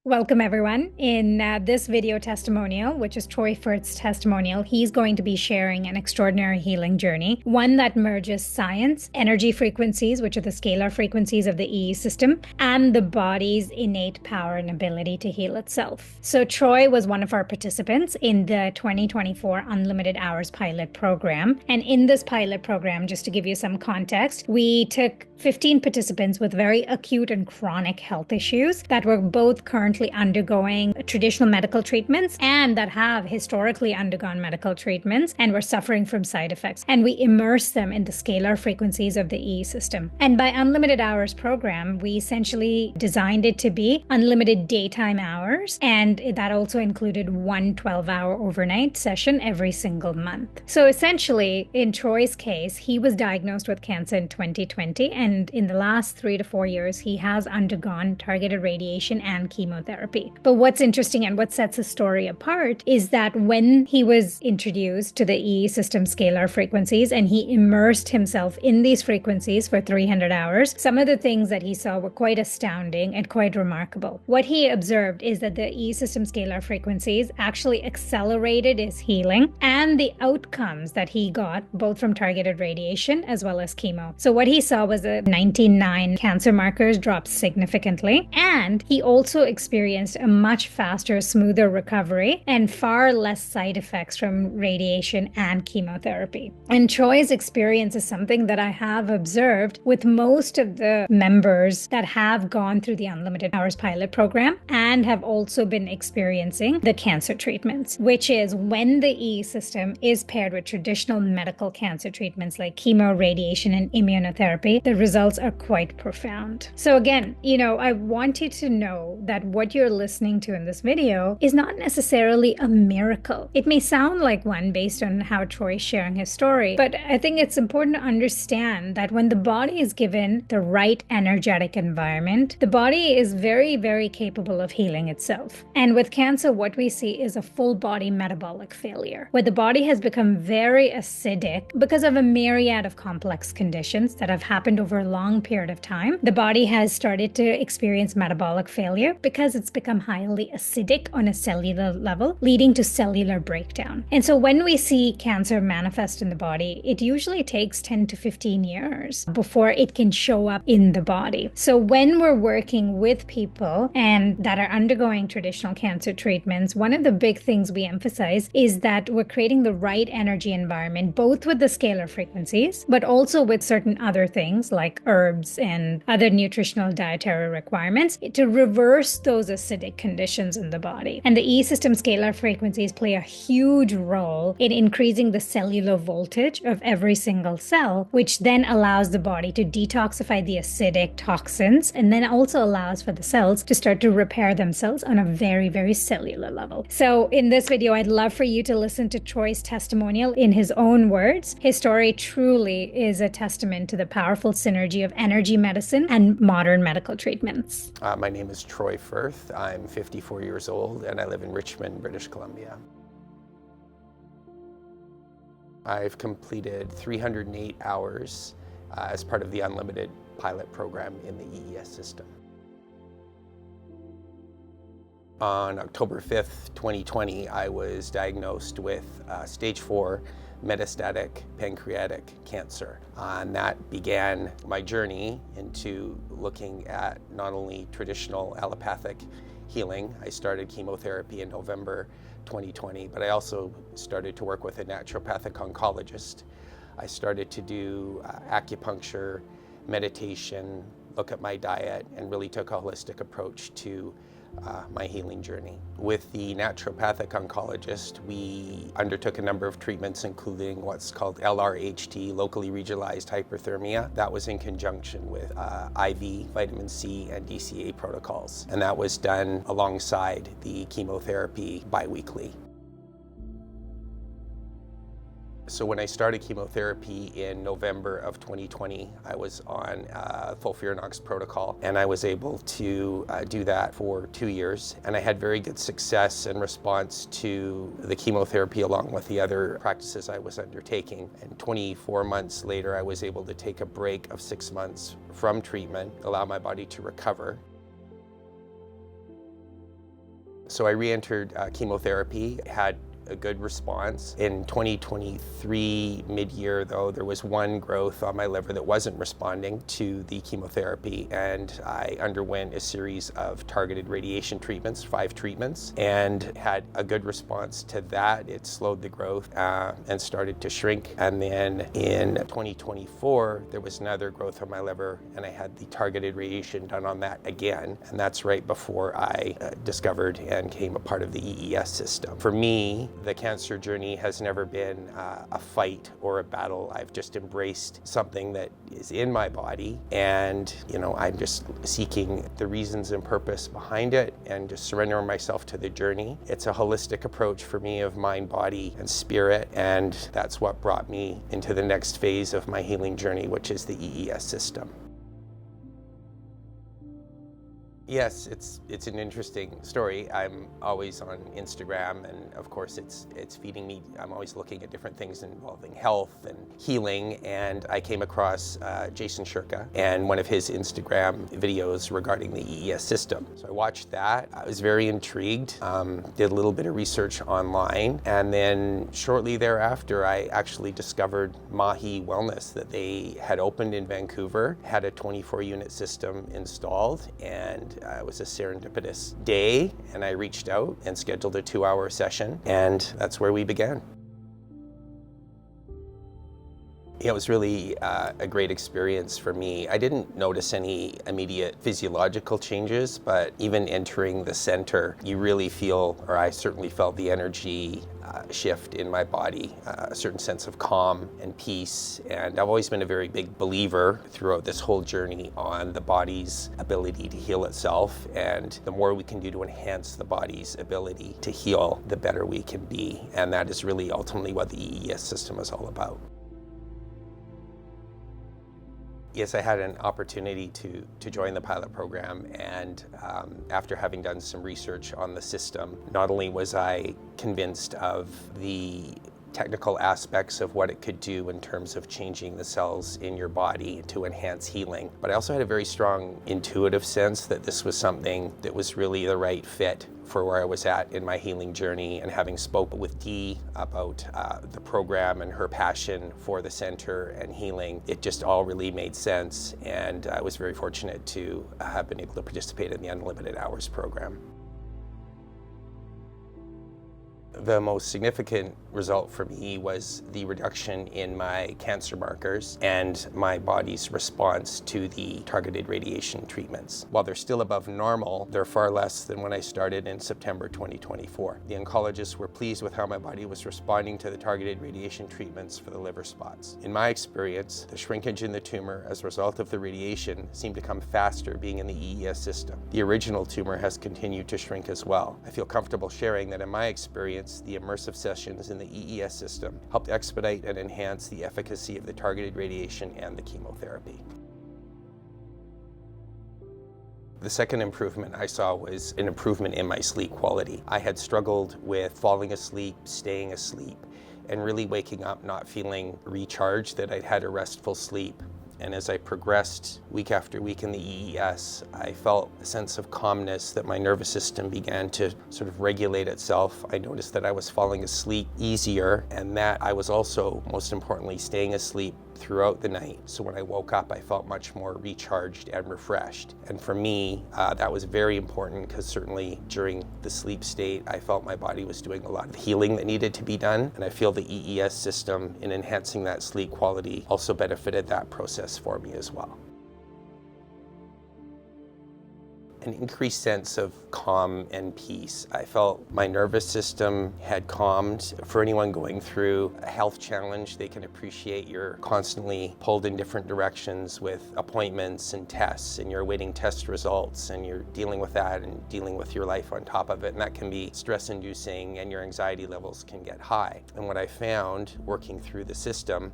Welcome, everyone. In this video testimonial, which is Troy Firth's testimonial, he's going to be sharing an extraordinary healing journey, one that merges science, energy frequencies, which are the scalar frequencies of the EE system, and the body's innate power and ability to heal itself. So Troy was one of our participants in the 2024 Unlimited Hours pilot program. And in this pilot program, just to give you some context, we took 15 participants with very acute and chronic health issues that were both currently undergoing traditional medical treatments and that have historically undergone medical treatments and were suffering from side effects. And we immersed them in the scalar frequencies of the EE system. And by Unlimited Hours program, we essentially designed it to be unlimited daytime hours. And that also included one 12-hour overnight session every single month. So essentially, in Troy's case, he was diagnosed with cancer in 2020. And in the last 3 to 4 years, he has undergone targeted radiation and chemotherapy. But what's interesting and what sets his story apart is that when he was introduced to the EE system scalar frequencies and he immersed himself in these frequencies for 300 hours, some of the things that he saw were quite astounding and quite remarkable. What he observed is that the EE system scalar frequencies actually accelerated his healing and the outcomes that he got, both from targeted radiation as well as chemo. So what he saw was that 99 cancer markers dropped significantly, and he also experienced a much faster, smoother recovery and far less side effects from radiation and chemotherapy. And Troy's experience is something that I have observed with most of the members that have gone through the Unlimited Hours pilot program and have also been experiencing the cancer treatments, which is when the EE system is paired with traditional medical cancer treatments like chemo, radiation, and immunotherapy, the results are quite profound. So again, I want you to know that what you're listening to in this video is not necessarily a miracle. It may sound like one based on how Troy's sharing his story, but I think it's important to understand that when the body is given the right energetic environment, the body is very, very capable of healing itself. And with cancer, what we see is a full body metabolic failure, where the body has become very acidic because of a myriad of complex conditions that have happened over a long period of time. The body has started to experience metabolic failure because it's become highly acidic on a cellular level, leading to cellular breakdown. And so when we see cancer manifest in the body, it usually takes 10 to 15 years before it can show up in the body. So when we're working with people and that are undergoing traditional cancer treatments, one of the big things we emphasize is that we're creating the right energy environment, both with the scalar frequencies, but also with certain other things like herbs and other nutritional dietary requirements to reverse those acidic conditions in the body. And the EE system scalar frequencies play a huge role in increasing the cellular voltage of every single cell, which then allows the body to detoxify the acidic toxins and then also allows for the cells to start to repair themselves on a very, very cellular level. So in this video, I'd love for you to listen to Troy's testimonial in his own words. His story truly is a testament to the powerful synergy of energy medicine and modern medical treatments. My name is Troy Firth. I'm 54 years old and I live in Richmond, British Columbia. I've completed 308 hours as part of the Unlimited pilot program in the EESystem. On October 5th, 2020, I was diagnosed with stage 4 metastatic pancreatic cancer. And that began my journey into looking at not only traditional allopathic healing. I started chemotherapy in November 2020, but I also started to work with a naturopathic oncologist. I started to do acupuncture, meditation, look at my diet, and really took a holistic approach to my healing journey. With the naturopathic oncologist, we undertook a number of treatments, including what's called LRHT, locally regionalized hyperthermia. That was in conjunction with IV vitamin C and DCA protocols, and that was done alongside the chemotherapy biweekly. So when I started chemotherapy in November of 2020, I was on FOLFIRINOX protocol, and I was able to do that for 2 years. And I had very good success and response to the chemotherapy along with the other practices I was undertaking. And 24 months later, I was able to take a break of 6 months from treatment, allow my body to recover. So I re-entered chemotherapy, had a good response. In 2023, mid-year though, there was one growth on my liver that wasn't responding to the chemotherapy, and I underwent a series of targeted radiation treatments, 5 treatments, and had a good response to that. It slowed the growth and started to shrink. And then in 2024, there was another growth on my liver, and I had the targeted radiation done on that again. And that's right before I discovered and came a part of the EES system. For me, the cancer journey has never been a fight or a battle. I've just embraced something that is in my body, and I'm just seeking the reasons and purpose behind it and just surrendering myself to the journey. It's a holistic approach for me of mind, body, and spirit, and that's what brought me into the next phase of my healing journey, which is the EES system. Yes, it's an interesting story. I'm always on Instagram, and of course it's feeding me. I'm always looking at different things involving health and healing, and I came across Jason Shirka and one of his Instagram videos regarding the EES system. So I watched that. I was very intrigued, did a little bit of research online, and then shortly thereafter I actually discovered Maahi Wellness, that they had opened in Vancouver, had a 24-unit system installed, and it was a serendipitous day, and I reached out and scheduled a 2-hour session, and that's where we began. It was really a great experience for me. I didn't notice any immediate physiological changes, but even entering the center, you really feel, or I certainly felt, the energy shift in my body, a certain sense of calm and peace. And I've always been a very big believer throughout this whole journey on the body's ability to heal itself. And the more we can do to enhance the body's ability to heal, the better we can be. And that is really ultimately what the EES system is all about. Yes, I had an opportunity to join the pilot program, and after having done some research on the system, not only was I convinced of the technical aspects of what it could do in terms of changing the cells in your body to enhance healing, but I also had a very strong intuitive sense that this was something that was really the right fit for where I was at in my healing journey. And having spoken with Dee about the program and her passion for the center and healing, it just all really made sense, and I was very fortunate to have been able to participate in the Unlimited Hours program. The most significant result for me was the reduction in my cancer markers and my body's response to the targeted radiation treatments. While they're still above normal, they're far less than when I started in September 2024. The oncologists were pleased with how my body was responding to the targeted radiation treatments for the liver spots. In my experience, the shrinkage in the tumor as a result of the radiation seemed to come faster being in the EES system. The original tumor has continued to shrink as well. I feel comfortable sharing that in my experience, the immersive sessions in the EES system helped expedite and enhance the efficacy of the targeted radiation and the chemotherapy. The second improvement I saw was an improvement in my sleep quality. I had struggled with falling asleep, staying asleep, and really waking up not feeling recharged, that I'd had a restful sleep. And as I progressed week after week in the EES, I felt a sense of calmness, that my nervous system began to sort of regulate itself. I noticed that I was falling asleep easier, and that I was also, most importantly, staying asleep throughout the night. So when I woke up, I felt much more recharged and refreshed. And for me, that was very important, because certainly during the sleep state, I felt my body was doing a lot of healing that needed to be done. And I feel the EES system, in enhancing that sleep quality, also benefited that process for me as well. An increased sense of calm and peace. I felt my nervous system had calmed. For anyone going through a health challenge, they can appreciate you're constantly pulled in different directions with appointments and tests, and you're awaiting test results, and you're dealing with that and dealing with your life on top of it, and that can be stress-inducing, and your anxiety levels can get high. And what I found working through the system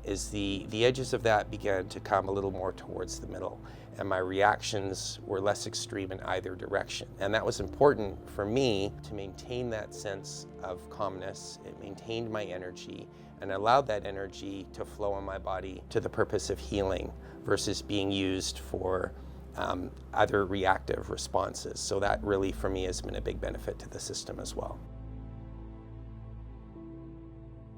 is the edges of that began to come a little more towards the middle, and my reactions were less extreme in either direction. And that was important for me to maintain that sense of calmness. It maintained my energy and allowed that energy to flow in my body to the purpose of healing, versus being used for other reactive responses. So that really, for me, has been a big benefit to the system as well.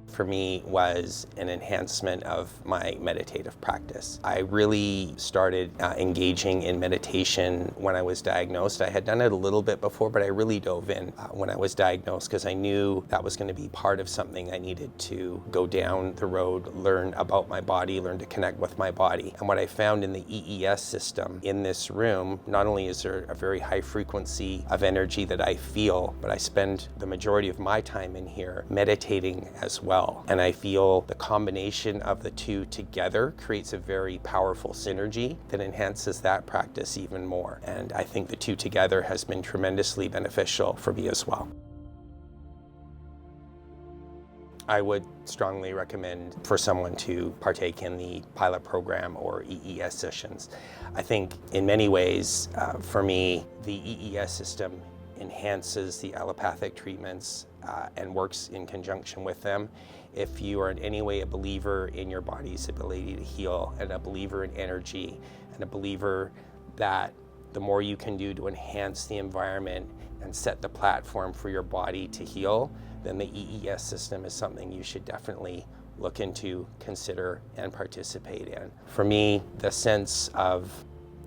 For me was an enhancement of my meditative practice. I really started engaging in meditation when I was diagnosed. I had done it a little bit before, but I really dove in when I was diagnosed because I knew that was going to be part of something I needed to go down the road, learn about my body, learn to connect with my body. And what I found in the EES system in this room, not only is there a very high frequency of energy that I feel, but I spend the majority of my time in here meditating as well. And I feel the combination of the two together creates a very powerful synergy that enhances that practice even more. And I think the two together has been tremendously beneficial for me as well. I would strongly recommend for someone to partake in the pilot program or EES sessions. I think in many ways, for me, the EES system enhances the allopathic treatments and works in conjunction with them. If you are in any way a believer in your body's ability to heal, and a believer in energy, and a believer that the more you can do to enhance the environment and set the platform for your body to heal, then the EES system is something you should definitely look into, consider, and participate in. For me, the sense of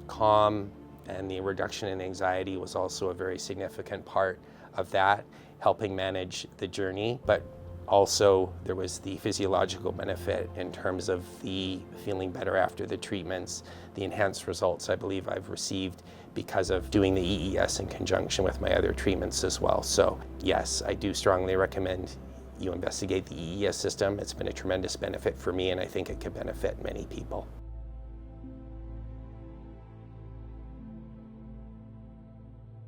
calm and the reduction in anxiety was also a very significant part of that, helping manage the journey. But also there was the physiological benefit in terms of the feeling better after the treatments, the enhanced results I believe I've received because of doing the EES in conjunction with my other treatments as well. So yes, I do strongly recommend you investigate the EES system. It's been a tremendous benefit for me, and I think it could benefit many people.